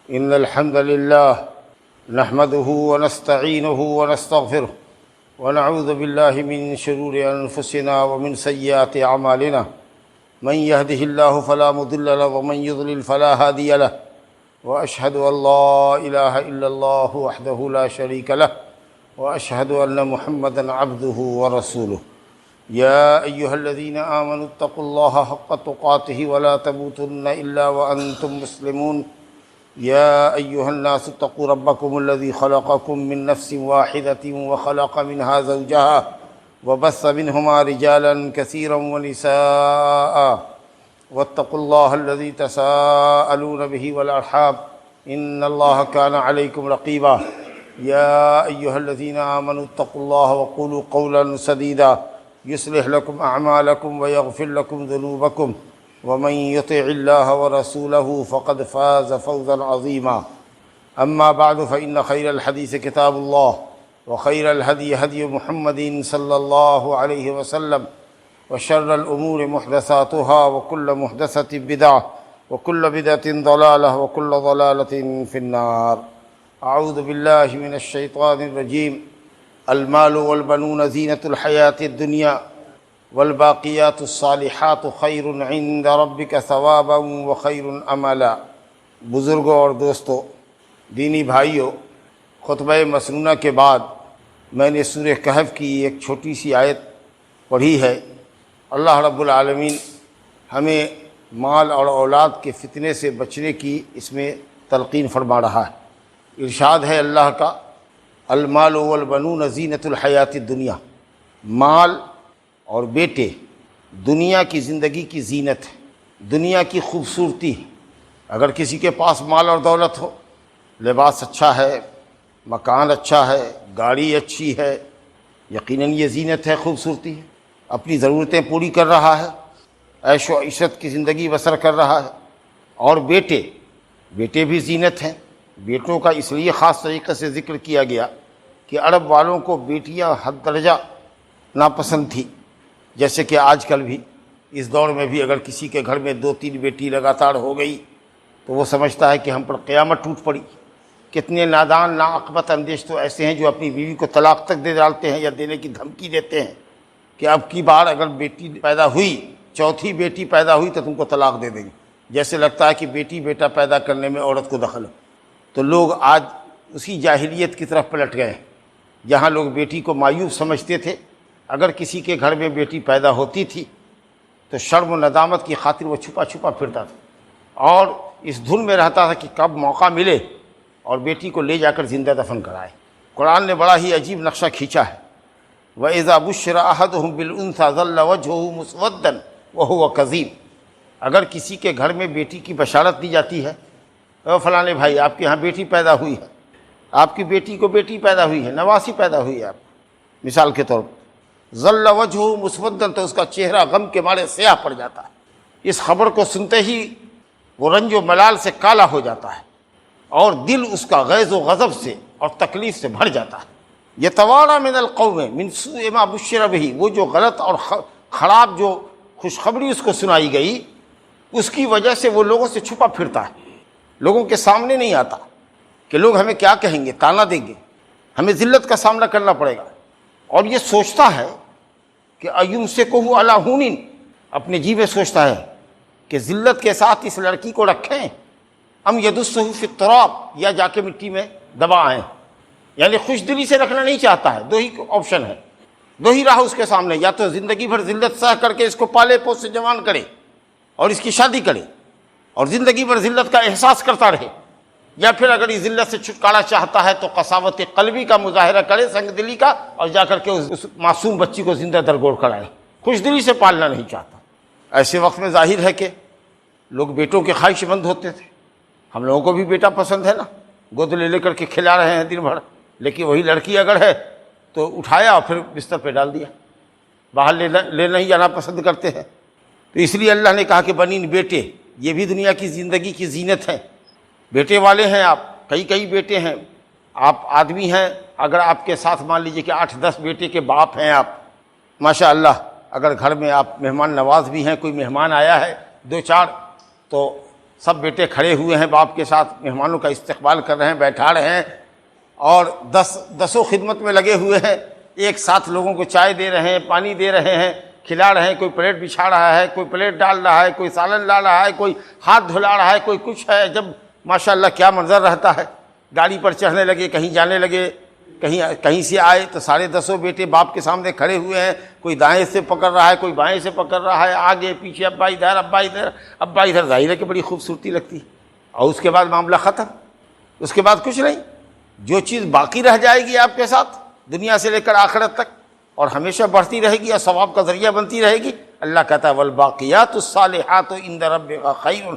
إن الحمد لله نحمده ونستعينه ونستغفره ونعوذ بالله من شرور أنفسنا ومن سيئات أعمالنا من يهده الله فلا مضل له ومن يضلل فلا هادي له وأشهد أن لا إله إلا الله وحده لا شريك له وأشهد أن محمدًا عبده ورسوله يا أيها الذين آمنوا اتقوا الله حق تقاته ولا تموتن إلا وأنتم مسلمون يا أيها الناس اتقوا ربكم الذي خلقكم من نفس واحدة وخلق منها زوجها وبث منهما رجالا كثيرا ونساء واتقوا الله الذي تساءلون به والأرحام إن الله كان عليكم رقيبا يا أيها الذين آمنوا اتقوا الله وقولوا قولا سديدا يصلح لكم أعمالكم ويغفر لكم ذنوبكم ومن يطع الله ورسوله فقد فاز فوزا عظيما أما بعد فإن خير الحديث كتاب الله وخير الهدي هدي محمد صلى الله عليه وسلم وشر الأمور محدثاتها وكل محدثة بدعة وكل بدعة ضلالة وكل ضلالة في النار أعوذ بالله من الشيطان الرجيم المال والبنون زينة الحياة الدنيا والباقيات الصالحات خیر عند ربک ثوابا وخیر املا۔ بزرگوں اور دوستوں، دینی بھائیوں، خطبہ مسنونہ کے بعد میں نے سورہ کہف کی ایک چھوٹی سی آیت پڑھی ہے۔ اللہ رب العالمین ہمیں مال اور اولاد کے فتنے سے بچنے کی اس میں تلقین فرما رہا ہے۔ ارشاد ہے اللہ کا، المال والبنون زینت الحیات الدنیا، مال اور بیٹے دنیا کی زندگی کی زینت ہے، دنیا کی خوبصورتی ہے۔ اگر کسی کے پاس مال اور دولت ہو، لباس اچھا ہے، مکان اچھا ہے، گاڑی اچھی ہے، یقیناً یہ زینت ہے، خوبصورتی ہے، اپنی ضرورتیں پوری کر رہا ہے، عیش و عشرت کی زندگی بسر کر رہا ہے۔ اور بیٹے بھی زینت ہیں۔ بیٹوں کا اس لیے خاص طریقے سے ذکر کیا گیا کہ عرب والوں کو بیٹیاں حد درجہ ناپسند تھی، جیسے کہ آج کل بھی اس دور میں بھی اگر کسی کے گھر میں 2-3 بیٹی لگاتار ہو گئی تو وہ سمجھتا ہے کہ ہم پر قیامت ٹوٹ پڑی۔ کتنے نادان ناعقبت اندیش تو ایسے ہیں جو اپنی بیوی کو طلاق تک دے ڈالتے ہیں یا دینے کی دھمکی دیتے ہیں کہ اب کی بار اگر بیٹی پیدا ہوئی، چوتھی بیٹی پیدا ہوئی تو تم کو طلاق دے دیں گے، جیسے لگتا ہے کہ بیٹی بیٹا پیدا کرنے میں عورت کو دخل ہے۔ تو لوگ آج اسی جاہلیت کی طرف پلٹ گئے ہیں، جہاں لوگ بیٹی کو معیوب سمجھتے تھے۔ اگر کسی کے گھر میں بیٹی پیدا ہوتی تھی تو شرم و ندامت کی خاطر وہ چھپا چھپا پھرتا تھا اور اس دھن میں رہتا تھا کہ کب موقع ملے اور بیٹی کو لے جا کر زندہ دفن کرائے۔ قرآن نے بڑا ہی عجیب نقشہ کھینچا ہے، وَإِذَا بُشِّرَ أَحَدُهُم بِالْأُنثىٰ ظَلَّ وَجْهُهُ مُسْوَدًّا وَهُوَ كَظِيمٌ۔ اگر کسی کے گھر میں بیٹی کی بشارت دی جاتی ہے، اے فلانے بھائی آپ کے ہاں بیٹی پیدا ہوئی ہے، آپ کی بیٹی کو بیٹی پیدا ہوئی ہے، نواسی پیدا ہوئی ہے، آپ مثال کے طور پر ظل وجہہ مسودًا، تو اس کا چہرہ غم کے مارے سیاہ پڑ جاتا ہے۔ اس خبر کو سنتے ہی وہ رنج و ملال سے کالا ہو جاتا ہے اور دل اس کا غیظ و غضب سے اور تکلیف سے بھر جاتا ہے۔ یتوارا من القوم من سوء ما بشر بہ، وہ جو غلط اور خراب جو خوشخبری اس کو سنائی گئی اس کی وجہ سے وہ لوگوں سے چھپا پھرتا ہے، لوگوں کے سامنے نہیں آتا کہ لوگ ہمیں کیا کہیں گے، تانا دیں گے، ہمیں ذلت کا سامنا کرنا پڑے گا۔ اور یہ سوچتا ہے کہ ایمسکہ علی ہون، اپنے جی میں سوچتا ہے کہ ذلت کے ساتھ اس لڑکی کو رکھیں، ام یدسہ فی التراب، یا جا کے مٹی میں دبا آئیں۔ یعنی خوش دلی سے رکھنا نہیں چاہتا ہے۔ دو ہی آپشن ہے، دو ہی راہ اس کے سامنے، یا تو زندگی بھر ذلت سہ کر کے اس کو پالے پوس سے جوان کرے اور اس کی شادی کرے اور زندگی بھر ذلت کا احساس کرتا رہے، یا پھر اگر اس ذلت سے چھٹکارا چاہتا ہے تو قساوت قلبی کا مظاہرہ کرے، سنگ دلی کا، اور جا کر کے اس معصوم بچی کو زندہ درگور کرائے۔ خوش دلی سے پالنا نہیں چاہتا۔ ایسے وقت میں ظاہر ہے کہ لوگ بیٹوں کے خواہش مند ہوتے تھے۔ ہم لوگوں کو بھی بیٹا پسند ہے نا، گود لے کر کے کھلا رہے ہیں دن بھر، لیکن وہی لڑکی اگر ہے تو اٹھایا اور پھر بستر پہ ڈال دیا، باہر لینا ہی جانا پسند کرتے ہیں۔ تو اس لیے اللہ نے کہا کہ بنین، بیٹے یہ بھی دنیا کی زندگی کی زینت ہے۔ بیٹے والے ہیں آپ، کئی بیٹے ہیں، آپ آدمی ہیں، اگر آپ کے ساتھ مان لیجئے کہ 8-10 بیٹے کے باپ ہیں آپ، ماشاء اللہ، اگر گھر میں آپ مہمان نواز بھی ہیں، کوئی مہمان آیا ہے 2-4، تو سب بیٹے کھڑے ہوئے ہیں باپ کے ساتھ، مہمانوں کا استقبال کر رہے ہیں، بیٹھا رہے ہیں، اور دسوں خدمت میں لگے ہوئے ہیں، ایک ساتھ لوگوں کو چائے دے رہے ہیں، پانی دے رہے ہیں، کھلا رہے ہیں، کوئی پلیٹ بچھا رہا ہے، کوئی پلیٹ ڈال رہا ہے، کوئی سالن لا رہا ہے، کوئی ہاتھ دھلا رہا ہے، کوئی کچھ ہے۔ جب ماشاءاللہ کیا منظر رہتا ہے، گاڑی پر چڑھنے لگے، کہیں جانے لگے، کہیں سے آئے تو سارے دسوں بیٹے باپ کے سامنے کھڑے ہوئے ہیں، کوئی دائیں سے پکڑ رہا ہے، کوئی بائیں سے پکڑ رہا ہے، آگے پیچھے، ابا ادھر ابا ادھر ابا ادھر، ظاہر ہے کہ بڑی خوبصورتی لگتی ہے۔ اور اس کے بعد معاملہ ختم، اس کے بعد کچھ نہیں۔ جو چیز باقی رہ جائے گی آپ کے ساتھ دنیا سے لے کر آخرت تک، اور ہمیشہ بڑھتی رہے گی اور ثواب کا ذریعہ بنتی رہے گی، اللہ کہتا ہے والباقیات الصالحات عند ربک خیر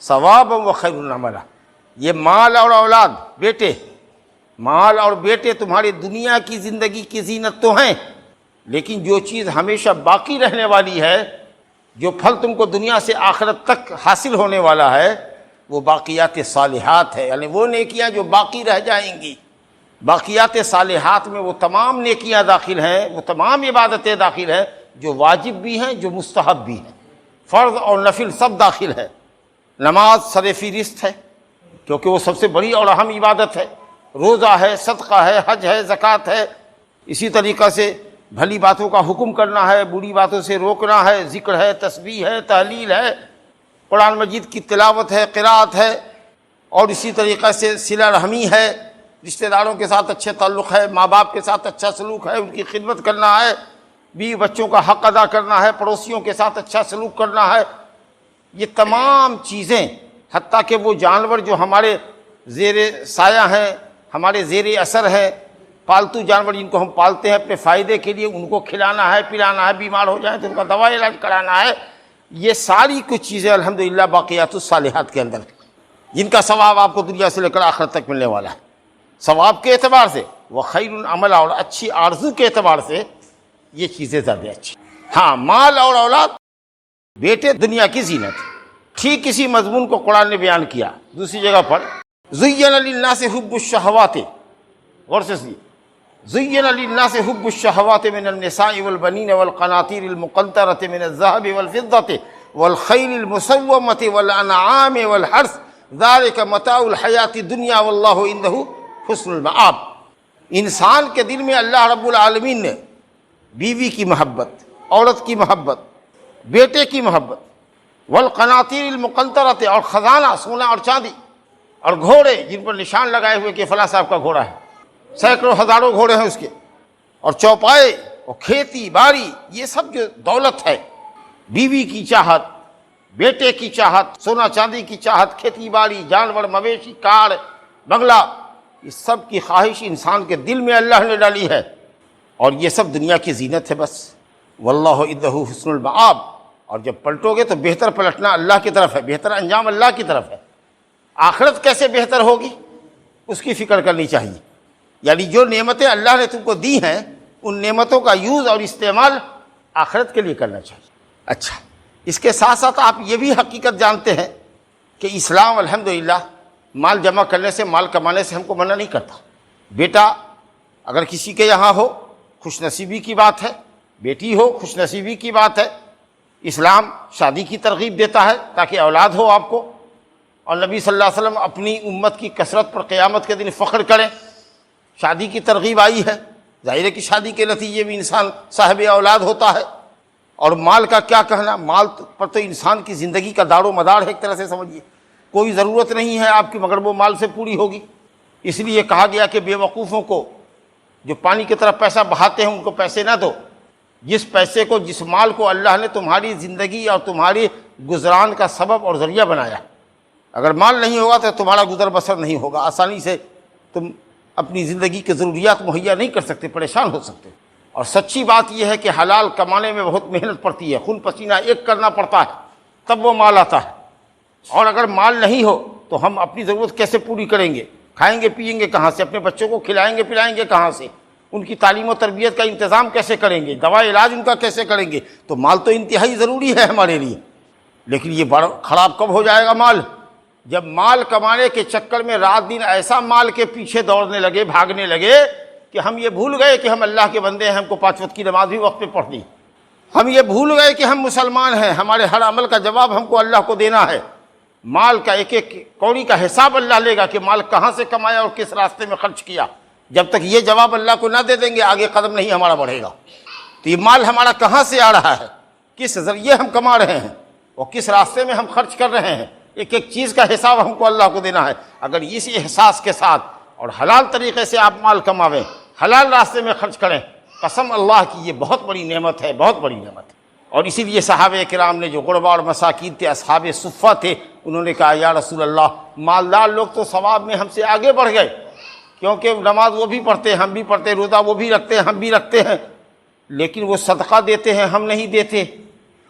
ثوابا وخیر عملا۔ یہ مال اور اولاد، بیٹے، مال اور بیٹے تمہاری دنیا کی زندگی کی زینت تو ہیں، لیکن جو چیز ہمیشہ باقی رہنے والی ہے، جو پھل تم کو دنیا سے آخرت تک حاصل ہونے والا ہے، وہ باقیات صالحات ہے، یعنی وہ نیکیاں جو باقی رہ جائیں گی۔ باقیات صالحات میں وہ تمام نیکیاں داخل ہیں، وہ تمام عبادتیں داخل ہیں جو واجب بھی ہیں، جو مستحب بھی ہیں، فرض اور نفل سب داخل ہے۔ نماز سر فہرست ہے کیونکہ وہ سب سے بڑی اور اہم عبادت ہے، روزہ ہے، صدقہ ہے، حج ہے، زکوٰۃ ہے، اسی طریقہ سے بھلی باتوں کا حکم کرنا ہے، بری باتوں سے روکنا ہے، ذکر ہے، تسبیح ہے، تحلیل ہے، قرآن مجید کی تلاوت ہے، قرأت ہے، اور اسی طریقہ سے صلہ رحمی ہے، رشتہ داروں کے ساتھ اچھے تعلق ہے، ماں باپ کے ساتھ اچھا سلوک ہے، ان کی خدمت کرنا ہے، بیوی بچوں کا حق ادا کرنا ہے، پڑوسیوں کے ساتھ اچھا سلوک کرنا ہے۔ یہ تمام چیزیں، حتیٰ کہ وہ جانور جو ہمارے زیر سایہ ہیں، ہمارے زیر اثر ہیں، پالتو جانور جن کو ہم پالتے ہیں اپنے فائدے کے لیے، ان کو کھلانا ہے، پلانا ہے، بیمار ہو جائیں تو ان کا دوا علاج کرانا ہے، یہ ساری کچھ چیزیں الحمدللہ باقیات الصالحات کے اندر ہیں، جن کا ثواب آپ کو دنیا سے لے کر آخرت تک ملنے والا ہے۔ ثواب کے اعتبار سے وہ خیر عمل، اور اچھی آرزو کے اعتبار سے یہ چیزیں زیادہ اچھی۔ ہاں، مال اور اولاد، بیٹے دنیا کی زینت۔ ٹھیک اسی مضمون کو قرآن نے بیان کیا دوسری جگہ پر، زین للناس حب الشہوات، غور سے سنیے، زین للناس حب الشہوات من النساء والبنین والقناطیر المقنطرۃ من الذهب والفضة والخیل المسومة والانعام والحرث ذلك متاع الحیاۃ الدنیا واللہ عندہ حسن المآب۔ انسان کے دل میں اللہ رب العالمین نے بیوی کی محبت، عورت کی محبت، بیٹے کی محبت، والقناطیر المقنطرۃ، اور خزانہ، سونا اور چاندی، اور گھوڑے جن پر نشان لگائے ہوئے کہ فلاں صاحب کا گھوڑا ہے، سینکڑوں ہزاروں گھوڑے ہیں اس کے، اور چوپائے اور کھیتی باڑی، یہ سب جو دولت ہے، بیوی کی چاہت، بیٹے کی چاہت، سونا چاندی کی چاہت، کھیتی باڑی، جانور، مویشی، کار، بنگلہ، یہ سب کی خواہش انسان کے دل میں اللہ نے ڈالی ہے، اور یہ سب دنیا کی زینت ہے بس۔ واللہ عندہ حسن المآب، اور جب پلٹو گے تو بہتر پلٹنا اللہ کی طرف ہے، بہتر انجام اللہ کی طرف ہے۔ آخرت کیسے بہتر ہوگی اس کی فکر کرنی چاہیے، یعنی جو نعمتیں اللہ نے تم کو دی ہیں ان نعمتوں کا یوز اور استعمال آخرت کے لیے کرنا چاہیے۔ اچھا، اس کے ساتھ ساتھ آپ یہ بھی حقیقت جانتے ہیں کہ اسلام الحمدللہ مال جمع کرنے سے، مال کمانے سے ہم کو منع نہیں کرتا۔ بیٹا اگر کسی کے یہاں ہو، خوش نصیبی کی بات ہے، بیٹی ہو، خوش نصیبی کی بات ہے۔ اسلام شادی کی ترغیب دیتا ہے تاکہ اولاد ہو آپ کو، اور نبی صلی اللہ علیہ وسلم اپنی امت کی کثرت پر قیامت کے دن فخر کریں، شادی کی ترغیب آئی ہے۔ ظاہر ہے کہ شادی کے نتیجے میں انسان صاحب اولاد ہوتا ہے۔ اور مال کا کیا کہنا، مال پر تو انسان کی زندگی کا دار و مدار ہے، ایک طرح سے سمجھیے، کوئی ضرورت نہیں ہے آپ کی مگر وہ مال سے پوری ہوگی۔ اس لیے کہا گیا کہ بے وقوفوں کو، جو پانی کی طرف پیسہ بہاتے ہیں، ان کو پیسے نہ دو۔ جس پیسے کو، جس مال کو اللہ نے تمہاری زندگی اور تمہاری گزران کا سبب اور ذریعہ بنایا، اگر مال نہیں ہوگا تو تمہارا گزر بسر نہیں ہوگا، آسانی سے تم اپنی زندگی کے ضروریات مہیا نہیں کر سکتے، پریشان ہو سکتے۔ اور سچی بات یہ ہے کہ حلال کمانے میں بہت محنت پڑتی ہے، خون پسینہ ایک کرنا پڑتا ہے، تب وہ مال آتا ہے۔ اور اگر مال نہیں ہو تو ہم اپنی ضرورت کیسے پوری کریں گے؟ کھائیں گے پیئیں گے کہاں سے؟ اپنے بچوں کو کھلائیں گے پلائیں گے کہاں سے؟ ان کی تعلیم و تربیت کا انتظام کیسے کریں گے؟ دوا علاج ان کا کیسے کریں گے؟ تو مال تو انتہائی ضروری ہے ہمارے لیے۔ لیکن یہ بڑا خراب کب ہو جائے گا مال؟ جب مال کمانے کے چکر میں رات دن ایسا مال کے پیچھے دوڑنے لگے، بھاگنے لگے کہ ہم یہ بھول گئے کہ ہم اللہ کے بندے ہیں، ہم کو 5 وقت کی نماز بھی وقت پہ پڑھنی، ہم یہ بھول گئے کہ ہم مسلمان ہیں، ہمارے ہر عمل کا جواب ہم کو اللہ کو دینا ہے، مال کا ایک ایک کوڑی کا حساب اللہ لے گا کہ مال کہاں سے کمایا اور کس راستے میں خرچ کیا۔ جب تک یہ جواب اللہ کو نہ دے دیں گے آگے قدم نہیں ہمارا بڑھے گا۔ تو یہ مال ہمارا کہاں سے آ رہا ہے، کس ذریعے ہم کما رہے ہیں اور کس راستے میں ہم خرچ کر رہے ہیں، ایک ایک چیز کا حساب ہم کو اللہ کو دینا ہے۔ اگر اس احساس کے ساتھ اور حلال طریقے سے آپ مال کماویں، حلال راستے میں خرچ کریں، قسم اللہ کی یہ بہت بڑی نعمت ہے، بہت بڑی نعمت ہے۔ اور اسی لیے صحابہ کرام نے جو غربا اور مساکین تھے، اصحاب صفہ تھے، انہوں نے کہا یا رسول اللہ مالدار لوگ تو ثواب میں ہم سے آگے بڑھ گئے، کیونکہ نماز وہ بھی پڑھتے ہیں ہم بھی پڑھتے ہیں، روزہ وہ بھی رکھتے ہیں ہم بھی رکھتے ہیں، لیکن وہ صدقہ دیتے ہیں ہم نہیں دیتے۔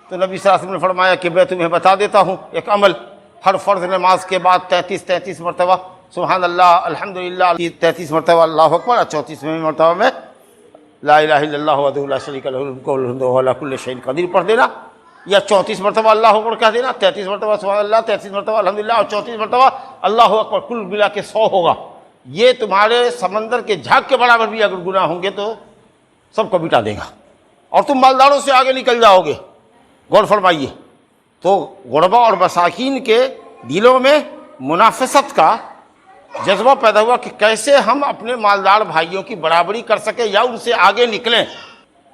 تو نبی صلی اللہ علیہ وسلم نے فرمایا کہ میں تمہیں بتا دیتا ہوں ایک عمل، ہر فرض نماز کے بعد 33 مرتبہ سبحان اللہ الحمدللہ، 33 مرتبہ اللہ اکبر، اور 34ویں مرتبہ میں لا الہ الا اللہ وحدہ لا شریک لہ الملک وله الحمد وهو على كل شيء قدیر پڑھ دینا، یا 34 مرتبہ اللہ اکبر کہہ دینا، 33 مرتبہ سبحان اللہ، 33 مرتبہ الحمدللہ اور 34 مرتبہ اللہ اکبر، کل ملا کے 100 ہوگا۔ یہ تمہارے سمندر کے جھاگ کے برابر بھی اگر گناہ ہوں گے تو سب کو مٹا دے گا اور تم مالداروں سے آگے نکل جاؤ گے۔ غور فرمائیے، تو غربا اور مساکین کے دلوں میں منافست کا جذبہ پیدا ہوا کہ کیسے ہم اپنے مالدار بھائیوں کی برابری کر سکیں یا ان سے آگے نکلیں۔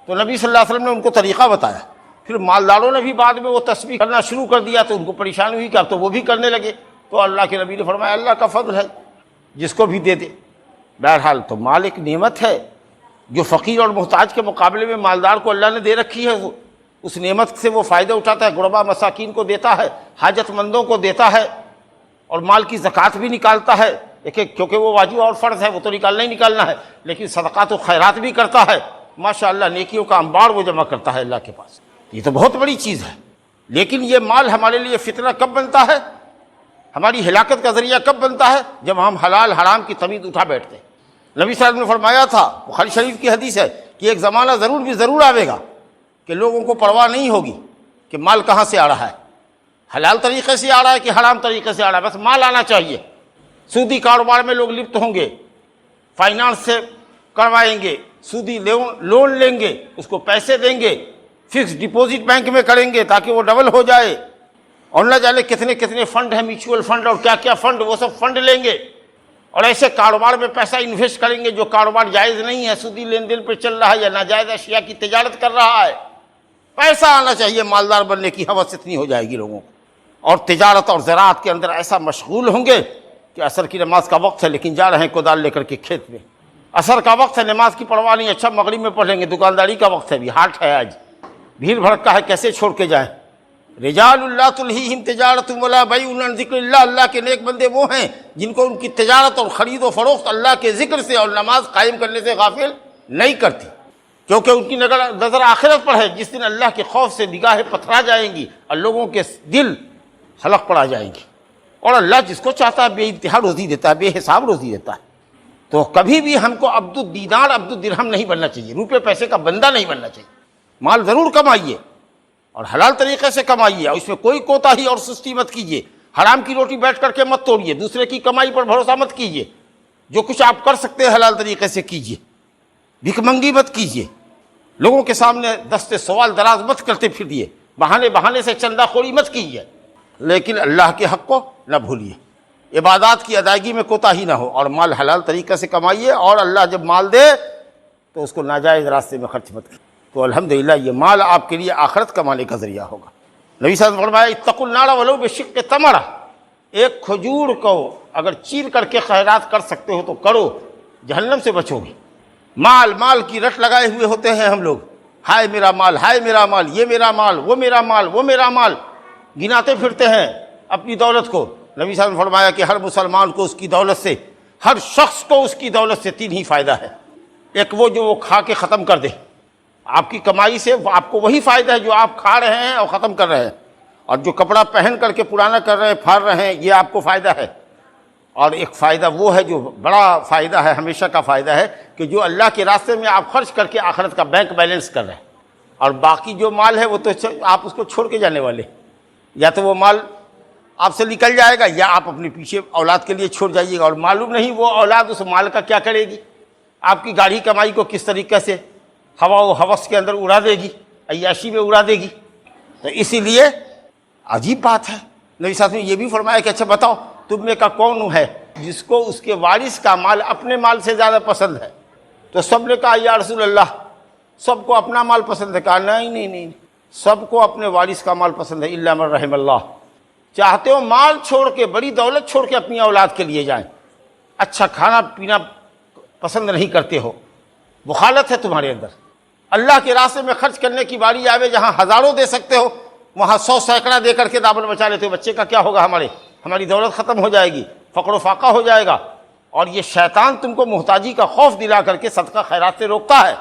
تو نبی صلی اللہ علیہ وسلم نے ان کو طریقہ بتایا۔ پھر مالداروں نے بھی بعد میں وہ تسبیح کرنا شروع کر دیا تو ان کو پریشانی ہوئی کہ اب تو وہ بھی کرنے لگے، تو اللہ کے نبی نے فرمایا اللہ کا فضل ہے جس کو بھی دے دے۔ بہرحال تو مال ایک نعمت ہے جو فقیر اور محتاج کے مقابلے میں مالدار کو اللہ نے دے رکھی ہے، وہ اس نعمت سے وہ فائدہ اٹھاتا ہے، غربا مساکین کو دیتا ہے، حاجت مندوں کو دیتا ہے، اور مال کی زکوٰۃ بھی نکالتا ہے کیونکہ وہ واجب اور فرض ہے، وہ تو نکالنا ہی نکالنا ہے، لیکن صدقات و خیرات بھی کرتا ہے، ماشاءاللہ نیکیوں کا انبار وہ جمع کرتا ہے اللہ کے پاس۔ یہ تو بہت بڑی چیز ہے، لیکن یہ مال ہمارے لیے فتنہ کب بنتا ہے، ہماری ہلاکت کا ذریعہ کب بنتا ہے، جب ہم حلال حرام کی تمیز اٹھا بیٹھتے ہیں۔ نبی صلی اللہ علیہ وسلم نے فرمایا تھا، بخاری شریف کی حدیث ہے کہ ایک زمانہ ضرور آئے گا کہ لوگوں کو پرواہ نہیں ہوگی کہ مال کہاں سے آ رہا ہے، حلال طریقے سے آ رہا ہے کہ حرام طریقے سے آ رہا ہے، بس مال آنا چاہیے۔ سودی کاروبار میں لوگ لپت ہوں گے، فائنانس سے کروائیں گے، سودی لون لیں گے، اس کو پیسے دیں گے، فکس ڈپوزٹ بینک میں کریں گے تاکہ وہ ڈبل ہو جائے، اور نہ جانے کتنے فنڈ ہیں، میوچول فنڈ اور کیا فنڈ، وہ سب فنڈ لیں گے اور ایسے کاروبار میں پیسہ انویسٹ کریں گے جو کاروبار جائز نہیں ہے، سودی لین دین پہ چل رہا ہے یا ناجائز اشیاء کی تجارت کر رہا ہے۔ پیسہ آنا چاہیے، مالدار بننے کی ہوس اتنی ہو جائے گی لوگوں کو، اور تجارت اور زراعت کے اندر ایسا مشغول ہوں گے کہ عصر کی نماز کا وقت ہے لیکن جا رہے ہیں کودال لے کر کے کھیت میں، عصر کا وقت ہے نماز کی پرواہ نہیں، اچھا مغرب میں پڑھ لیں گے، دکانداری کا وقت ہے، بھی ہاٹ ہے آج، بھیڑ بھڑکا ہے، کیسے چھوڑ کے جائیں۔ رجال اللہ تلہیہم تجارت ولا بیع عن ذکر اللہ، اللہ کے نیک بندے وہ ہیں جن کو ان کی تجارت اور خرید و فروخت اللہ کے ذکر سے اور نماز قائم کرنے سے غافل نہیں کرتی، کیونکہ ان کی نظر آخرت پر ہے، جس دن اللہ کے خوف سے نگاہیں پتھرا جائیں گی اور لوگوں کے دل حلق پڑا جائیں گے، اور اللہ جس کو چاہتا ہے بے انتہا روزی دیتا ہے، بے حساب روزی دیتا ہے۔ تو کبھی بھی ہم کو عبد الدینار عبد الدرہم نہیں بننا چاہیے، روپے پیسے کا بندہ نہیں بننا چاہیے۔ مال ضرور کمائیے اور حلال طریقے سے کمائیے، اور اس میں کوئی کوتاہی اور سستی مت کیجیے، حرام کی روٹی بیٹھ کر کے مت توڑیے، دوسرے کی کمائی پر بھروسہ مت کیجیے، جو کچھ آپ کر سکتے ہیں حلال طریقے سے کیجیے، بھیک منگی مت کیجیے، لوگوں کے سامنے دستے سوال دراز مت کرتے پھریے، بہانے سے چندہ خوری مت کیجیے، لیکن اللہ کے حق کو نہ بھولیے، عبادات کی ادائیگی میں کوتاہی نہ ہو، اور مال حلال طریقے سے کمائیے، اور اللہ جب مال دے تو اس کو ناجائز راستے میں خرچ مت کیجیے، تو الحمدللہ یہ مال آپ کے لیے آخرت کمانے کا ذریعہ ہوگا۔ نبی صلی اللہ علیہ وسلم نے فرمایا اتقوا النار ولو بشق تمرہ، ایک کھجور کو اگر چیر کر کے خیرات کر سکتے ہو تو کرو، جہنم سے بچو گے۔ مال کی رٹ لگائے ہوئے ہوتے ہیں ہم لوگ، ہائے میرا مال، ہائے میرا مال، یہ میرا مال، وہ میرا مال، وہ میرا مال، گناتے پھرتے ہیں اپنی دولت کو۔ نبی صلی اللہ علیہ وسلم نے فرمایا کہ ہر مسلمان کو اس کی دولت سے، ہر شخص کو اس کی دولت سے 3 ہی فائدہ ہے۔ ایک وہ جو وہ کھا کے ختم کر دے، آپ کی کمائی سے آپ کو وہی فائدہ ہے جو آپ کھا رہے ہیں اور ختم کر رہے ہیں، اور جو کپڑا پہن کر کے پرانا کر رہے ہیں، پھاڑ رہے ہیں، یہ آپ کو فائدہ ہے۔ اور ایک فائدہ وہ ہے جو بڑا فائدہ ہے، ہمیشہ کا فائدہ ہے، کہ جو اللہ کے راستے میں آپ خرچ کر کے آخرت کا بینک بیلنس کر رہے ہیں، اور باقی جو مال ہے وہ تو آپ اس کو چھوڑ کے جانے والے، یا تو وہ مال آپ سے نکل جائے گا یا آپ اپنے پیچھے اولاد کے لیے چھوڑ جائیے گا، اور معلوم نہیں وہ اولاد اس مال کا کیا کرے گی، آپ کی گاڑی کمائی کو کس طریقے سے ہوا و ہوس کے اندر اڑا دے گی، عیاشی میں اڑا دے گی۔ تو اسی لیے عجیب بات ہے نبی صلی اللہ علیہ وسلم نے یہ بھی فرمایا کہ اچھا بتاؤ تم میں کا کون ہے جس کو اس کے وارث کا مال اپنے مال سے زیادہ پسند ہے؟ تو سب نے کہا یا رسول اللہ سب کو اپنا مال پسند ہے. کہا نہیں, سب کو اپنے وارث کا مال پسند ہے الا من رحم اللہ. چاہتے ہو مال چھوڑ کے, بڑی دولت چھوڑ کے اپنی اولاد کے لیے جائیں, اچھا کھانا پینا پسند نہیں کرتے ہو, بخالت ہے تمہارے اندر, اللہ کے راستے میں خرچ کرنے کی باری آوے جہاں ہزاروں دے سکتے ہو وہاں 100 سینکڑا دے کر کے دامن بچا لیتے ہو, بچے کا کیا ہوگا, ہماری دولت ختم ہو جائے گی, فقر و فاقہ ہو جائے گا. اور یہ شیطان تم کو محتاجی کا خوف دلا کر کے صدقہ خیرات سے روکتا ہے.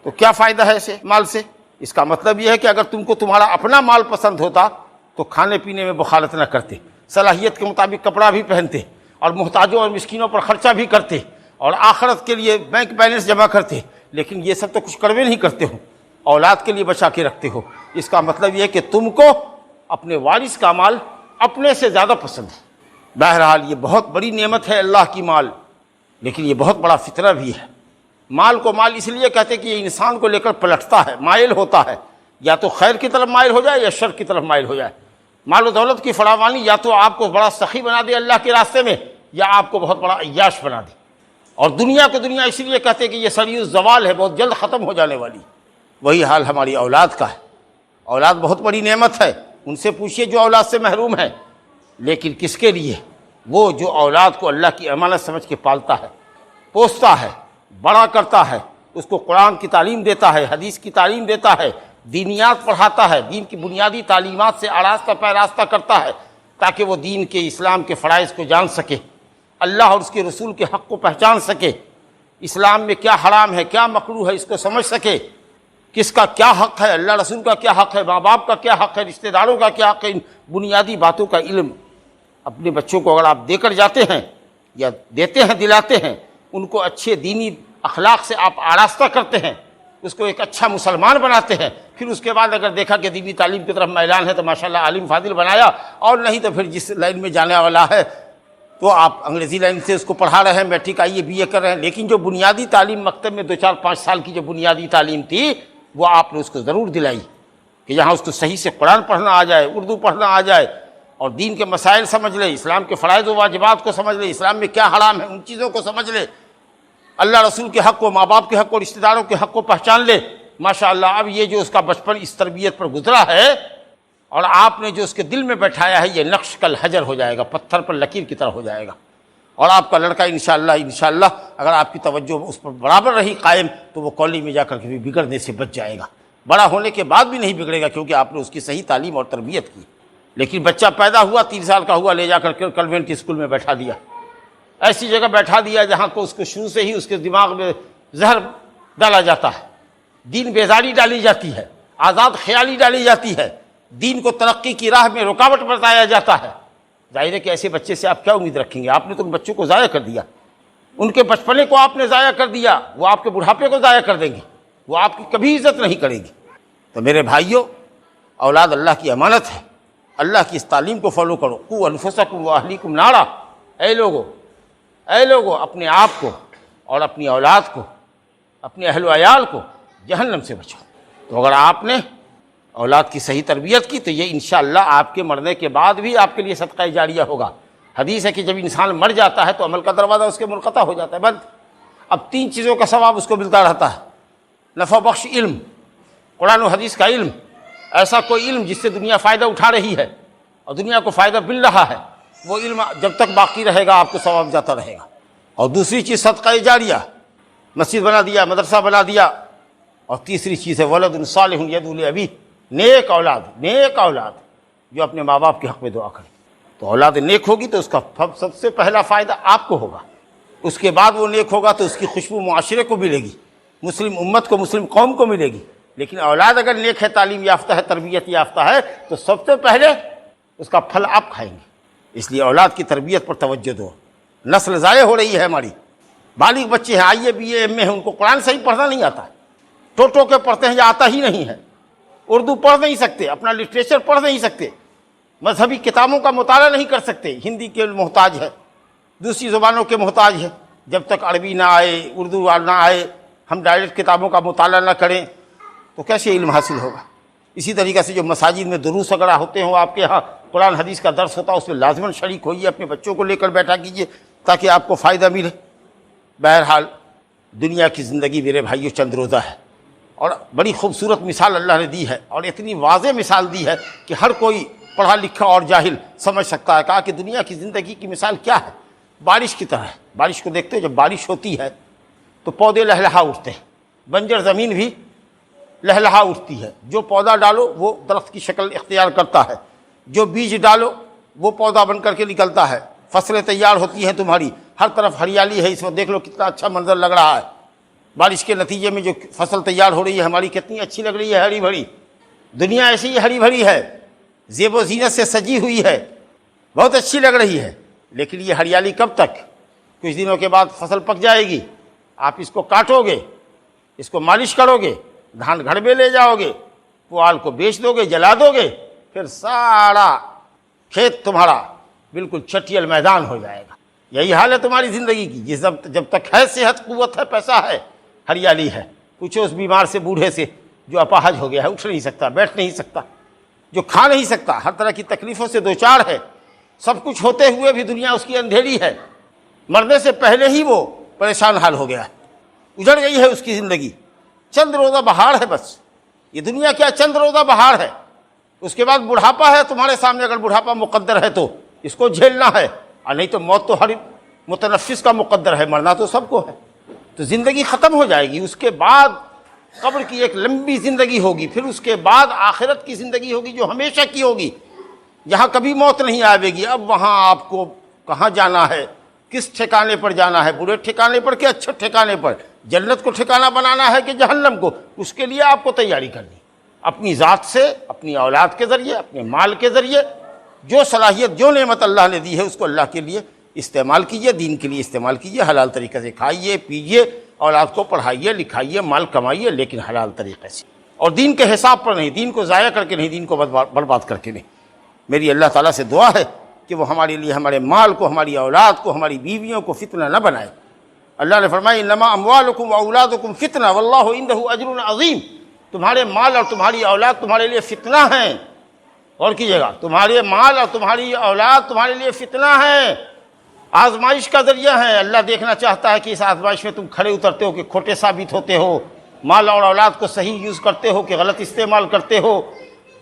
تو کیا فائدہ ہے اسے مال سے؟ اس کا مطلب یہ ہے کہ اگر تم کو تمہارا اپنا مال پسند ہوتا تو کھانے پینے میں بخالت نہ کرتے, صلاحیت کے مطابق کپڑا بھی پہنتے اور محتاجوں اور مسکینوں پر خرچہ بھی کرتے اور آخرت کے لیے بینک بیلنس جمع کرتے. لیکن یہ سب تو کچھ کڑوے نہیں کرتے ہو, اولاد کے لیے بچا کے رکھتے ہو. اس کا مطلب یہ ہے کہ تم کو اپنے وارث کا مال اپنے سے زیادہ پسند ہے. بہرحال یہ بہت بڑی نعمت ہے اللہ کی مال, لیکن یہ بہت بڑا فتنہ بھی ہے. مال کو مال اس لیے کہتے ہیں کہ یہ انسان کو لے کر پلٹتا ہے, مائل ہوتا ہے, یا تو خیر کی طرف مائل ہو جائے یا شر کی طرف مائل ہو جائے. مال و دولت کی فراوانی یا تو آپ کو بڑا سخی بنا دے اللہ کے راستے میں, یا آپ کو بہت بڑا عیاش بنا دے. اور دنیا کو دنیا اس لیے کہتے ہیں کہ یہ سریع الزوال ہے, بہت جلد ختم ہو جانے والی. وہی حال ہماری اولاد کا ہے. اولاد بہت بڑی نعمت ہے, ان سے پوچھئے جو اولاد سے محروم ہے. لیکن کس کے لیے؟ وہ جو اولاد کو اللہ کی امانت سمجھ کے پالتا ہے, پوستا ہے, بڑا کرتا ہے, اس کو قرآن کی تعلیم دیتا ہے, حدیث کی تعلیم دیتا ہے, دینیات پڑھاتا ہے, دین کی بنیادی تعلیمات سے آراستہ پیراستہ کرتا ہے تاکہ وہ دین کے اسلام کے فرائض کو جان سکے, اللہ اور اس کے رسول کے حق کو پہچان سکے, اسلام میں کیا حرام ہے کیا مکروہ ہے اس کو سمجھ سکے, کس کا کیا حق ہے, اللہ رسول کا کیا حق ہے, ماں باپ کا کیا حق ہے, رشتہ داروں کا کیا حق ہے. ان بنیادی باتوں کا علم اپنے بچوں کو اگر آپ دے کر جاتے ہیں یا دیتے ہیں, دلاتے ہیں, ان کو اچھے دینی اخلاق سے آپ آراستہ کرتے ہیں, اس کو ایک اچھا مسلمان بناتے ہیں, پھر اس کے بعد اگر دیکھا کہ دینی تعلیم کی طرف میلان ہے تو ماشاءاللہ عالم فاضل بنایا, اور نہیں تو پھر جس لائن میں جانے والا ہے تو آپ انگریزی لائن سے اس کو پڑھا رہے ہیں, میٹرک آئیے بی اے کر رہے ہیں. لیکن جو بنیادی تعلیم مکتب میں 2 4 5 سال کی جو بنیادی تعلیم تھی وہ آپ نے اس کو ضرور دلائی کہ جہاں اس کو صحیح سے قرآن پڑھنا آ جائے, اردو پڑھنا آ جائے, اور دین کے مسائل سمجھ لے, اسلام کے فرائض و واجبات کو سمجھ لے, اسلام میں کیا حرام ہے ان چیزوں کو سمجھ لے, اللہ رسول کے حق کو, ماں باپ کے حق کو, رشتہ داروں کے حق کو پہچان لے. ماشاءاللہ اب یہ جو اس کا بچپن اس تربیت پر گزرا ہے اور آپ نے جو اس کے دل میں بیٹھایا ہے, یہ نقش کل حجر ہو جائے گا, پتھر پر لکیر کی طرح ہو جائے گا. اور آپ کا لڑکا انشاءاللہ اگر آپ کی توجہ اس پر برابر رہی قائم تو وہ کالج میں جا کر کے بھی بگڑنے سے بچ جائے گا, بڑا ہونے کے بعد بھی نہیں بگڑے گا کیونکہ آپ نے اس کی صحیح تعلیم اور تربیت کی. لیکن بچہ پیدا ہوا 3 سال کا ہوا, لے جا کر کے کانوینٹ اسکول میں بیٹھا دیا, ایسی جگہ بیٹھا دیا جہاں کو اس کو شروع سے ہی اس کے دماغ میں زہر ڈالا جاتا ہے, دین بیزاری ڈالی جاتی ہے, آزاد خیالی ڈالی جاتی ہے, دین کو ترقی کی راہ میں رکاوٹ بتایا جاتا ہے. ظاہر ہے کہ ایسے بچے سے آپ کیا امید رکھیں گے؟ آپ نے تو ان بچوں کو ضائع کر دیا, ان کے بچپنے کو آپ نے ضائع کر دیا, وہ آپ کے بڑھاپے کو ضائع کر دیں گے, وہ آپ کی کبھی عزت نہیں کرے گی. تو میرے بھائیوں, اولاد اللہ کی امانت ہے, اللہ کی اس تعلیم کو فالو کرو. قوا انفسکم واہلیکم نارا, اے لوگو اپنے آپ کو اور اپنی اولاد کو, اپنے اہل و عیال کو جہنم سے بچاؤ. تو اگر آپ نے اولاد کی صحیح تربیت کی تو یہ انشاءاللہ آپ کے مرنے کے بعد بھی آپ کے لیے صدقہ جاریہ ہوگا. حدیث ہے کہ جب انسان مر جاتا ہے تو عمل کا دروازہ اس کے منقطع ہو جاتا ہے, بند. اب 3 چیزوں کا ثواب اس کو ملتا رہتا ہے. نفع بخش علم, قرآن و حدیث کا علم, ایسا کوئی علم جس سے دنیا فائدہ اٹھا رہی ہے اور دنیا کو فائدہ مل رہا ہے, وہ علم جب تک باقی رہے گا آپ کو ثواب جاتا رہے گا. اور دوسری چیز صدقہ جاریہ, مسجد بنا دیا, مدرسہ بنا دیا. اور تیسری چیز ہے ولد صالح یدعو لأبیہ, نیک اولاد جو اپنے ماں باپ کے حق میں دعا کرے. تو اولاد نیک ہوگی تو اس کا سب سے پہلا فائدہ آپ کو ہوگا, اس کے بعد وہ نیک ہوگا تو اس کی خوشبو معاشرے کو ملے گی, مسلم امت کو, مسلم قوم کو ملے گی. لیکن اولاد اگر نیک ہے, تعلیم یافتہ ہے, تربیت یافتہ ہے تو سب سے پہلے اس کا پھل آپ کھائیں گے. اس لیے اولاد کی تربیت پر توجہ دو. نسل ضائع ہو رہی ہے ہماری. بالغ بچے ہیں, آئیے بی اے ایم اے ہیں, ان کو قرآن صحیح پڑھنا نہیں آتا ہے, ٹو کے پڑھتے ہیں یا آتا ہی نہیں ہے, اردو پڑھ نہیں سکتے, اپنا لٹریچر پڑھ نہیں سکتے, مذہبی کتابوں کا مطالعہ نہیں کر سکتے, ہندی کے محتاج ہے, دوسری زبانوں کے محتاج ہے. جب تک عربی نہ آئے, اردو نہ آئے, ہم ڈائریکٹ کتابوں کا مطالعہ نہ کریں تو کیسے علم حاصل ہوگا؟ اسی طریقے سے جو مساجد میں دروس وغیرہ ہوتے ہوں آپ کے ہاں, قرآن حدیث کا درس ہوتا ہے اس میں لازماً شریک ہوئیے، اپنے بچوں کو لے کر بیٹھا کیجیے تاکہ آپ کو فائدہ ملے۔ بہرحال دنیا کی زندگی میرے بھائیو چند روزہ ہے، اور بڑی خوبصورت مثال اللہ نے دی ہے، اور اتنی واضح مثال دی ہے کہ ہر کوئی پڑھا لکھا اور جاہل سمجھ سکتا ہے۔ کہا کہ دنیا کی زندگی کی مثال کیا ہے؟ بارش کی طرح ہے۔ بارش کو دیکھتے ہو، جب بارش ہوتی ہے تو پودے لہلہا اٹھتے ہیں، بنجر زمین بھی لہلہا اٹھتی ہے، جو پودا ڈالو وہ درخت کی شکل اختیار کرتا ہے، جو بیج ڈالو وہ پودا بن کر کے نکلتا ہے، فصلیں تیار ہوتی ہیں تمہاری، ہر طرف ہریالی ہے۔ اس وقت دیکھ لو کتنا اچھا منظر لگ رہا ہے، بارش کے نتیجے میں جو فصل تیار ہو رہی ہے ہماری کتنی اچھی لگ رہی ہے، ہری بھری۔ دنیا ایسی ہی ہری بھری ہے، زیب و زینت سے سجی ہوئی ہے، بہت اچھی لگ رہی ہے، لیکن یہ ہریالی کب تک؟ کچھ دنوں کے بعد فصل پک جائے گی، آپ اس کو کاٹو گے، اس کو مالش کرو گے، دھان گھر میں لے جاؤ گے، پوال کو بیچ دو گے، جلا دو گے، پھر سارا کھیت تمہارا بالکل چٹیل میدان ہو جائے گا۔ یہی حال ہے تمہاری زندگی کی۔ جب تک ہے صحت، قوت ہے، پیسہ ہے، ہریالی ہے، پوچھو اس بیمار سے، بوڑھے سے جو اپاہج ہو گیا ہے، اٹھ نہیں سکتا، بیٹھ نہیں سکتا، جو کھا نہیں سکتا، ہر طرح کی تکلیفوں سے دوچار ہے، سب کچھ ہوتے ہوئے بھی دنیا اس کی اندھیری ہے، مرنے سے پہلے ہی وہ پریشان حال ہو گیا ہے، اجڑ گئی ہے اس کی زندگی۔ چند روزہ بہار ہے بس، یہ دنیا کیا چند روزہ بہار ہے، اس کے بعد بڑھاپا ہے تمہارے سامنے۔ اگر بڑھاپا مقدر ہے تو اس کو جھیلنا ہے، اور نہیں تو موت تو ہر متنفس کا مقدر ہے، مرنا تو سب کو ہے۔ تو زندگی ختم ہو جائے گی، اس کے بعد قبر کی ایک لمبی زندگی ہوگی، پھر اس کے بعد آخرت کی زندگی ہوگی جو ہمیشہ کی ہوگی، جہاں کبھی موت نہیں آئے گی۔ اب وہاں آپ کو کہاں جانا ہے، کس ٹھکانے پر جانا ہے، برے ٹھکانے پر کہ اچھے ٹھکانے پر، جنت کو ٹھکانہ بنانا ہے کہ جہنم کو، اس کے لیے آپ کو تیاری کرنی، اپنی ذات سے، اپنی اولاد کے ذریعے، اپنے مال کے ذریعے، جو صلاحیت، جو نعمت اللہ نے دی ہے اس کو اللہ کے لیے استعمال کیجئے، دین کے لیے استعمال کیجئے، حلال طریقے سے کھائیے پیجئے، اولاد کو پڑھائیے لکھائیے، مال کمائیے، لیکن حلال طریقے سے، اور دین کے حساب پر نہیں، دین کو ضائع کر کے نہیں، دین کو برباد کر کے نہیں۔ میری اللہ تعالیٰ سے دعا ہے کہ وہ ہمارے لیے ہمارے مال کو، ہماری اولاد کو، ہماری بیویوں کو فتنہ نہ بنائے۔ اللہ نے فرمایا انما اموالکم واولادکم فتنہ واللہ عندہ اجر عظیم، تمہارے مال اور تمہاری اولاد تمہارے لیے فتنہ ہیں۔ اور کیجیے گا، تمہارے مال اور تمہاری اولاد تمہارے لیے فتنہ ہیں، آزمائش کا ذریعہ ہے۔ اللہ دیکھنا چاہتا ہے کہ اس آزمائش میں تم کھڑے اترتے ہو کہ کھوٹے ثابت ہوتے ہو، مال اور اولاد کو صحیح یوز کرتے ہو کہ غلط استعمال کرتے ہو،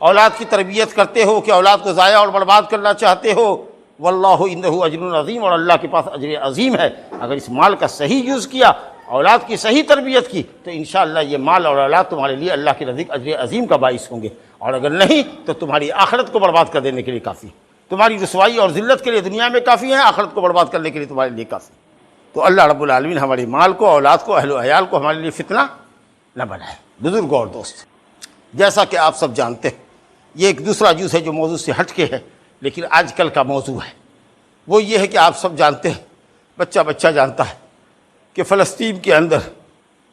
اولاد کی تربیت کرتے ہو کہ اولاد کو ضائع اور برباد کرنا چاہتے ہو۔ واللہ عنہ اجر عظیم، اور اللہ کے پاس اجر عظیم ہے۔ اگر اس مال کا صحیح یوز کیا، اولاد کی صحیح تربیت کی، تو انشاءاللہ یہ مال اور اولاد تمہارے لیے اللہ کے نزدیک اجر عظیم کا باعث ہوں گے، اور اگر نہیں تو تمہاری آخرت کو برباد کر دینے کے لیے کافی، تمہاری رسوائی اور ذلت کے لیے دنیا میں کافی ہے، آخرت کو برباد کرنے کے لیے تمہارے لیے کافی۔ تو اللہ رب العالمین ہمارے مال کو، اولاد کو، اہل و عیال کو ہمارے لیے فتنہ نہ بنائے۔ بزرگوں اور دوست، جیسا کہ آپ سب جانتے ہیں، یہ ایک دوسرا جز ہے جو موضوع سے ہٹ کے ہے، لیکن آج کل کا موضوع ہے وہ یہ ہے کہ آپ سب جانتے ہیں، بچہ بچہ جانتا ہے کہ فلسطین کے اندر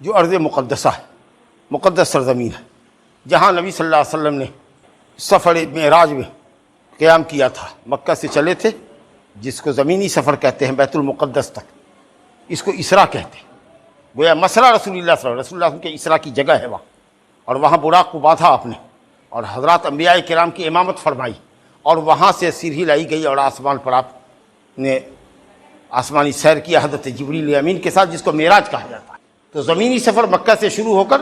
جو ارض مقدسہ ہے، مقدس سرزمین ہے، جہاں نبی صلی اللہ علیہ وسلم نے سفر معراج میں قیام کیا تھا، مکہ سے چلے تھے، جس کو زمینی سفر کہتے ہیں بیت المقدس تک، اس کو اسراء کہتے ہیں، گویا مسرا رسول اللہ صلی اللہ علیہ وسلم کے اسراء کی جگہ ہے وہاں، اور وہاں براق کو باندھا آپ نے، اور حضرات انبیاء کرام کی امامت فرمائی، اور وہاں سے سیڑھی لائی گئی اور آسمان پر آپ نے آسمانی سیر کیا حضرت جبریل امین کے ساتھ، جس کو معراج کہا جاتا ہے۔ تو زمینی سفر مکہ سے شروع ہو کر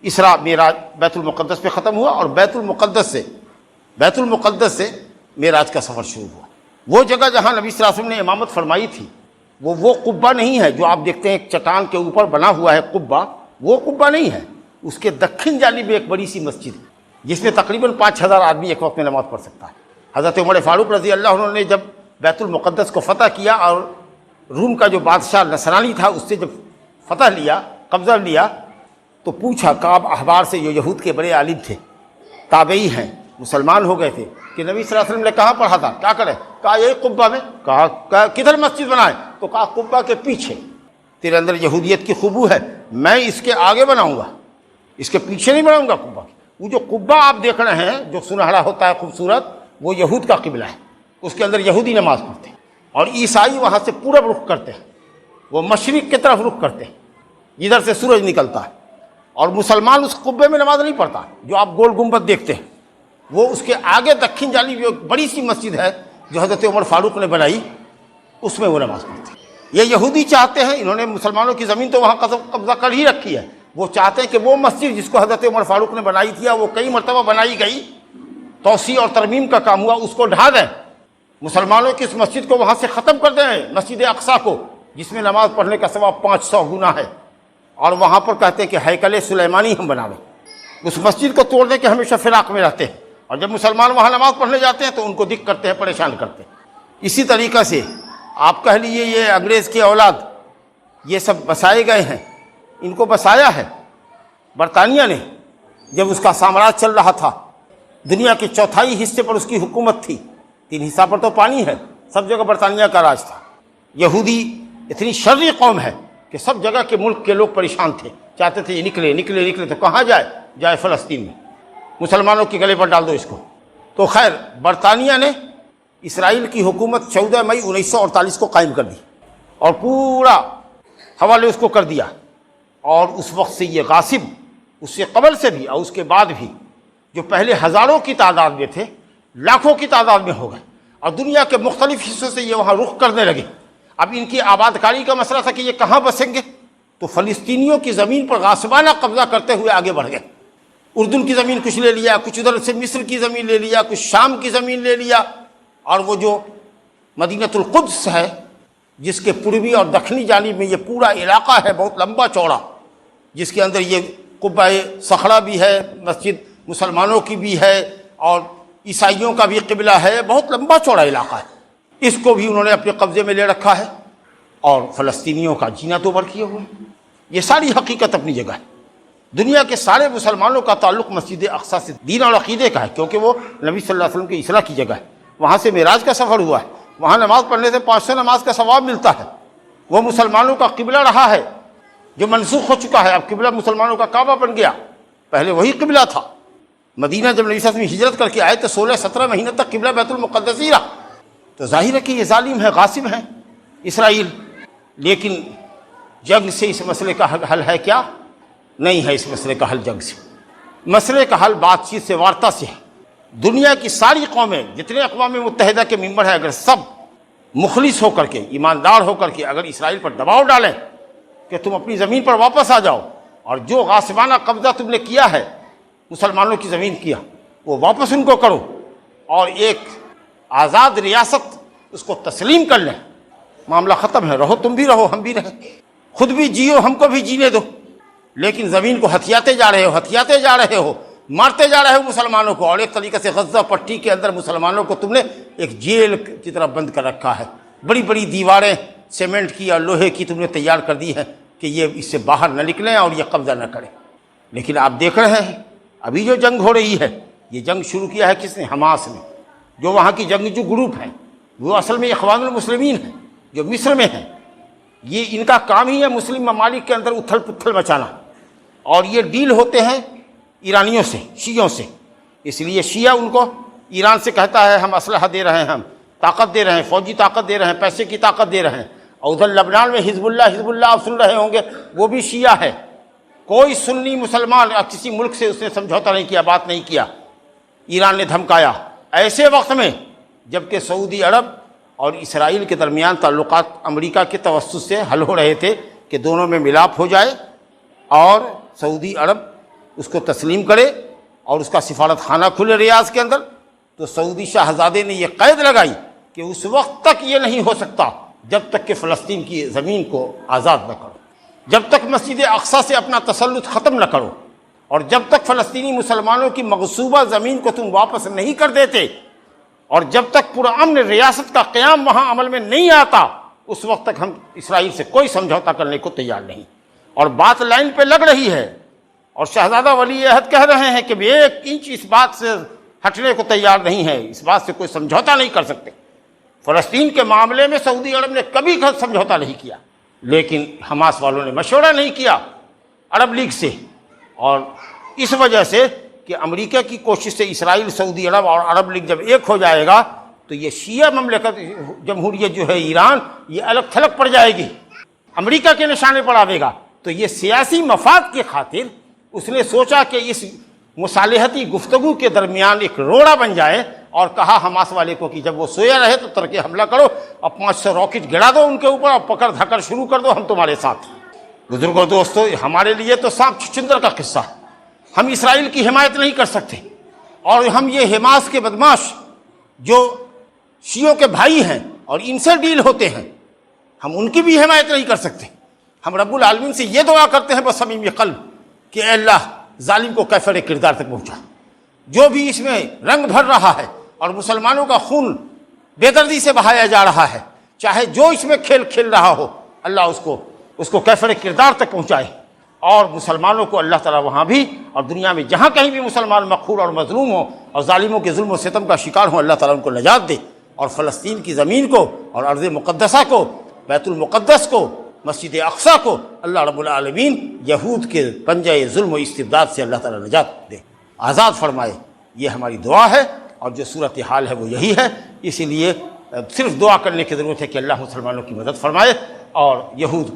اسراء معراج بیت المقدس پہ ختم ہوا، اور بیت المقدس سے معراج کا سفر شروع ہوا۔ وہ جگہ جہاں نبی صلی اللہ علیہ وسلم نے امامت فرمائی تھی، وہ قبہ نہیں ہے جو آپ دیکھتے ہیں ایک چٹان کے اوپر بنا ہوا ہے قبہ، وہ قبہ نہیں ہے، اس کے دکن جانب ایک بڑی سی مسجد ہے جس میں تقریباً 5000 آدمی ایک وقت میں نماز پڑھ سکتا ہے۔ حضرت عمر فاروق رضی اللہ عنہ نے جب بیت المقدس کو فتح کیا، اور روم کا جو بادشاہ نصرانی تھا اس سے جب فتح لیا، قبضہ لیا، تو پوچھا کعب احبار سے، جو یہود کے بڑے عالم تھے، تابعی ہیں، مسلمان ہو گئے تھے، کہ نبی صلی اللہ علیہ وسلم نے کہاں پڑھا تھا، کیا کرے؟ کہا یہی قبہ میں۔ کہا کدھر مسجد بنائے؟ تو کہا قبہ کے پیچھے، تیرے اندر یہودیت کی خوبو ہے، میں اس کے آگے بناؤں گا، اس کے پیچھے نہیں بناؤں گا قبہ۔ وہ جو قبہ آپ دیکھ رہے ہیں جو سنہرا ہوتا ہے خوبصورت، وہ یہود کا قبلہ ہے، اس کے اندر یہودی نماز پڑھتے ہیں، اور عیسائی وہاں سے پورب رخ کرتے ہیں، وہ مشرق کی طرف رخ کرتے ہیں جدھر سے سورج نکلتا ہے، اور مسلمان اس قبے میں نماز نہیں پڑھتا جو آپ گول گنبد دیکھتے ہیں، وہ اس کے آگے دکھن جانب جو بڑی سی مسجد ہے جو حضرت عمر فاروق نے بنائی، اس میں وہ نماز پڑھتے ہیں۔ یہ یہودی چاہتے ہیں، انہوں نے مسلمانوں کی زمین تو وہاں قبضہ کر ہی رکھی ہے، وہ چاہتے ہیں کہ وہ مسجد جس کو حضرت عمر فاروق نے بنائی تھی، وہ کئی مرتبہ بنائی گئی، توسیع اور ترمیم کا کام ہوا، اس کو ڈھا دیں، مسلمانوں کی اس مسجد کو وہاں سے ختم کر دیں، مسجد اقصیٰ کو، جس میں نماز پڑھنے کا ثواب 500 گنا ہے، اور وہاں پر کہتے ہیں کہ ہیکل سلیمانی ہم بناویں۔ اس مسجد کو توڑ دیں کہ ہمیشہ فراق میں رہتے ہیں، اور جب مسلمان وہاں نماز پڑھنے جاتے ہیں تو ان کو دکھ کرتے ہیں، پریشان کرتے ہیں۔ اسی طریقہ سے آپ کہہ لیجیے یہ انگریز کی اولاد، یہ سب بسائے گئے ہیں، ان کو بسایا ہے برطانیہ نے، جب اس کا سامراج چل رہا تھا، دنیا کے چوتھائی حصے پر اس کی حکومت تھی، 3 حصہ پر تو پانی ہے، سب جگہ برطانیہ کا راج تھا۔ یہودی اتنی شرری قوم ہے کہ سب جگہ کے ملک کے لوگ پریشان تھے، چاہتے تھے یہ نکلے نکلے نکلے، تو کہاں جائے فلسطین میں، مسلمانوں کے گلے پر ڈال دو اس کو۔ تو خیر برطانیہ نے اسرائیل کی حکومت 14 مئی 1948 کو قائم کر دی، اور پورا حوالے اس کو کر دیا، اور اس وقت سے یہ غاصب اس سے قبل سے بھی اور اس کے بعد بھی جو پہلے ہزاروں کی تعداد میں تھے، لاکھوں کی تعداد میں ہو گئے، اور دنیا کے مختلف حصوں سے یہ وہاں رخ کرنے لگے۔ اب ان کی آباد کاری کا مسئلہ تھا کہ یہ کہاں بسیں گے، تو فلسطینیوں کی زمین پر غاصبانہ قبضہ کرتے ہوئے آگے بڑھ گئے۔ اردن کی زمین کچھ لے لیا، کچھ ادھر سے مصر کی زمین لے لیا، کچھ شام کی زمین لے لیا، اور وہ جو مدینہ القدس ہے جس کے پوروی اور دکھنی جانب میں یہ پورا علاقہ ہے بہت لمبا چوڑا، جس کے اندر یہ قبہ صخرہ بھی ہے، مسجد مسلمانوں کی بھی ہے اور عیسائیوں کا بھی قبلہ ہے، بہت لمبا چوڑا علاقہ ہے، اس کو بھی انہوں نے اپنے قبضے میں لے رکھا ہے، اور فلسطینیوں کا جینا تو بر کیے ہوئے۔ یہ ساری حقیقت اپنی جگہ ہے۔ دنیا کے سارے مسلمانوں کا تعلق مسجد اقصیٰ سے دین اور عقیدے کا ہے، کیونکہ وہ نبی صلی اللہ علیہ وسلم کی اصلاح کی جگہ ہے، وہاں سے معراج کا سفر ہوا ہے، وہاں نماز پڑھنے سے 500 نماز کا ثواب ملتا ہے، وہ مسلمانوں کا قبلہ رہا ہے جو منسوخ ہو چکا ہے، اب قبلہ مسلمانوں کا کعبہ بن گیا، پہلے وہی قبلہ تھا۔ مدینہ جب نبی صلی اللہ علیہ وسلم ہجرت کر کے آئے تو 16-17 مہینہ تک قبلہ بیت المقدس ہی رہا، تو ظاہر ہے کہ یہ ظالم ہے، غاصب ہیں اسرائیل۔ لیکن جنگ سے اس مسئلے کا حل ہے کیا؟ نہیں ہے اس مسئلے کا حل جنگ سے، مسئلے کا حل بات چیت سے، وارتا سے ہے۔ دنیا کی ساری قومیں، جتنے اقوام متحدہ کے ممبر ہیں، اگر سب مخلص ہو کر کے، ایماندار ہو کر کے اگر اسرائیل پر دباؤ ڈالیں کہ تم اپنی زمین پر واپس آ جاؤ، اور جو غاصبانہ قبضہ تم نے کیا ہے مسلمانوں کی زمین کیا، وہ واپس ان کو کرو، اور ایک آزاد ریاست اس کو تسلیم کر لیں، معاملہ ختم ہے، رہو تم بھی رہو ہم بھی رہیں، خود بھی جیو ہم کو بھی جینے دو۔ لیکن زمین کو ہتھیاتے جا رہے ہو، مارتے جا رہے ہو مسلمانوں کو، اور ایک طریقے سے غزہ پٹی کے اندر مسلمانوں کو تم نے ایک جیل کی طرح بند کر رکھا ہے، بڑی بڑی دیواریں سیمنٹ کی اور لوہے کی تم نے تیار کر دی ہے کہ یہ اس سے باہر نہ نکلیں اور یہ قبضہ نہ کریں۔ لیکن آپ دیکھ رہے ہیں ابھی جو جنگ ہو رہی ہے، یہ جنگ شروع کیا ہے کس نے؟ حماس نے، جو وہاں کی جنگجو گروپ ہیں، وہ اصل میں اخوان المسلمین ہیں جو مصر میں ہیں، یہ ان کا کام ہی ہے مسلم ممالک کے اندر اتھل پتھل مچانا، اور یہ ڈیل ہوتے ہیں ایرانیوں سے، شیعوں سے، اس لیے شیعہ ان کو ایران سے کہتا ہے ہم اسلحہ دے رہے ہیں، ہم طاقت دے رہے ہیں، فوجی طاقت دے رہے ہیں، پیسے کی طاقت دے رہے ہیں، اور ادھر لبنان میں حزب اللہ آپ سن رہے ہوں گے، وہ بھی شیعہ ہے۔ کوئی سنی مسلمان کسی ملک سے اس نے سمجھوتا نہیں کیا، بات نہیں کیا، ایران نے دھمکایا ایسے وقت میں جبکہ سعودی عرب اور اسرائیل کے درمیان تعلقات امریکہ کے توسط سے حل ہو رہے تھے کہ دونوں میں ملاپ ہو جائے اور سعودی عرب اس کو تسلیم کرے اور اس کا سفارت خانہ کھلے ریاض کے اندر۔ تو سعودی شاہزادے نے یہ قید لگائی کہ اس وقت تک یہ نہیں ہو سکتا جب تک کہ فلسطین کی زمین کو آزاد نہ کرو، جب تک مسجد اقصیٰ سے اپنا تسلط ختم نہ کرو، اور جب تک فلسطینی مسلمانوں کی مغصوبہ زمین کو تم واپس نہیں کر دیتے، اور جب تک پرامن ریاست کا قیام وہاں عمل میں نہیں آتا، اس وقت تک ہم اسرائیل سے کوئی سمجھوتا کرنے کو تیار نہیں۔ اور بات لائن پہ لگ رہی ہے، اور شہزادہ ولی عہد کہہ رہے ہیں کہ 1 انچ اس بات سے ہٹنے کو تیار نہیں ہے، اس بات سے کوئی سمجھوتا نہیں کر سکتے۔ فلسطین کے معاملے میں سعودی عرب نے کبھی سمجھوتا نہیں کیا، لیکن حماس والوں نے مشورہ نہیں کیا عرب لیگ سے، اور اس وجہ سے کہ امریکہ کی کوشش سے اسرائیل، سعودی عرب اور عرب لیگ جب ایک ہو جائے گا تو یہ شیعہ مملکت جمہوریت جو ہے ایران، یہ الگ تھلگ پڑ جائے گی، امریکہ کے نشانے پر آئے گا۔ تو یہ سیاسی مفاد کی خاطر اس نے سوچا کہ اس مصالحتی گفتگو کے درمیان ایک روڑا بن جائے اور کہا حماس والے کو کہ جب وہ سویا رہے تو ترک حملہ کرو اور 500 راکٹ گڑا دو ان کے اوپر اور پکڑ دھکڑ شروع کر دو، ہم تمہارے ساتھ۔ بزرگوں دوستو، ہمارے لیے تو سانپ چھچندر کا قصہ ہے۔ ہم اسرائیل کی حمایت نہیں کر سکتے، اور ہم یہ حماس کے بدماش جو شیعوں کے بھائی ہیں اور ان سے ڈیل ہوتے ہیں، ہم ان کی بھی حمایت نہیں کر سکتے۔ ہم رب العالمین سے یہ دعا کرتے ہیں بصمیم قلب کہ اے اللہ ظالم کو کیفر کردار تک پہنچا، جو بھی اس میں رنگ بھر رہا ہے اور مسلمانوں کا خون بے دردی سے بہایا جا رہا ہے، چاہے جو اس میں کھیل کھیل رہا ہو، اللہ اس کو کیفر کردار تک پہنچائے، اور مسلمانوں کو اللہ تعالیٰ وہاں بھی اور دنیا میں جہاں کہیں بھی مسلمان مقہور اور مظلوم ہو اور ظالموں کے ظلم و ستم کا شکار ہوں، اللہ تعالیٰ ان کو نجات دے، اور فلسطین کی زمین کو اور ارض مقدسہ کو، بیت المقدس کو، مسجد اقصیٰ کو اللہ رب العالمین یہود کے پنجہ ظلم و استبداد سے اللہ تعالیٰ نجات دے، آزاد فرمائے۔ یہ ہماری دعا ہے، اور جو صورتحال ہے وہ یہی ہے۔ اسی لیے صرف دعا کرنے کی ضرورت ہے کہ اللہ مسلمانوں کی مدد فرمائے اور یہود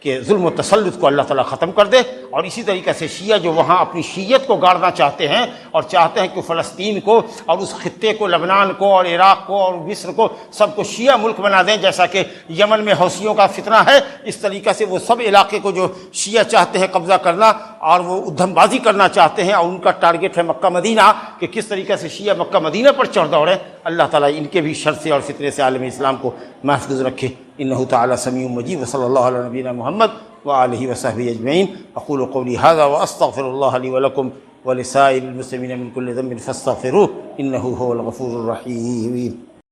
کہ ظلم و تسلط کو اللہ تعالیٰ ختم کر دے، اور اسی طریقے سے شیعہ جو وہاں اپنی شیعت کو گاڑنا چاہتے ہیں اور چاہتے ہیں کہ فلسطین کو اور اس خطے کو، لبنان کو اور عراق کو اور مصر کو، سب کو شیعہ ملک بنا دیں، جیسا کہ یمن میں حوثیوں کا فتنہ ہے، اس طریقے سے وہ سب علاقے کو جو شیعہ چاہتے ہیں قبضہ کرنا اور وہ ادھم بازی کرنا چاہتے ہیں، اور ان کا ٹارگٹ ہے مکہ مدینہ، کہ کس طریقے سے شیعہ مکہ مدینہ پر چڑھ دوڑیں۔ اللہ تعالیٰ ان کے بھی شر سے اور فتنے سے عالم اسلام کو محفوظ رکھے۔ انہ تعالیٰ سمیع مجیب، وصلی اللہ علی نبینا محمد وآلہ وصحبہ اجمعین۔ اقول قولی ھذا واستغفر اللہ لی ولکم ولسائر المسلمین من کل ذنب فاستغفروہ انہ هو الغفور الرحیم۔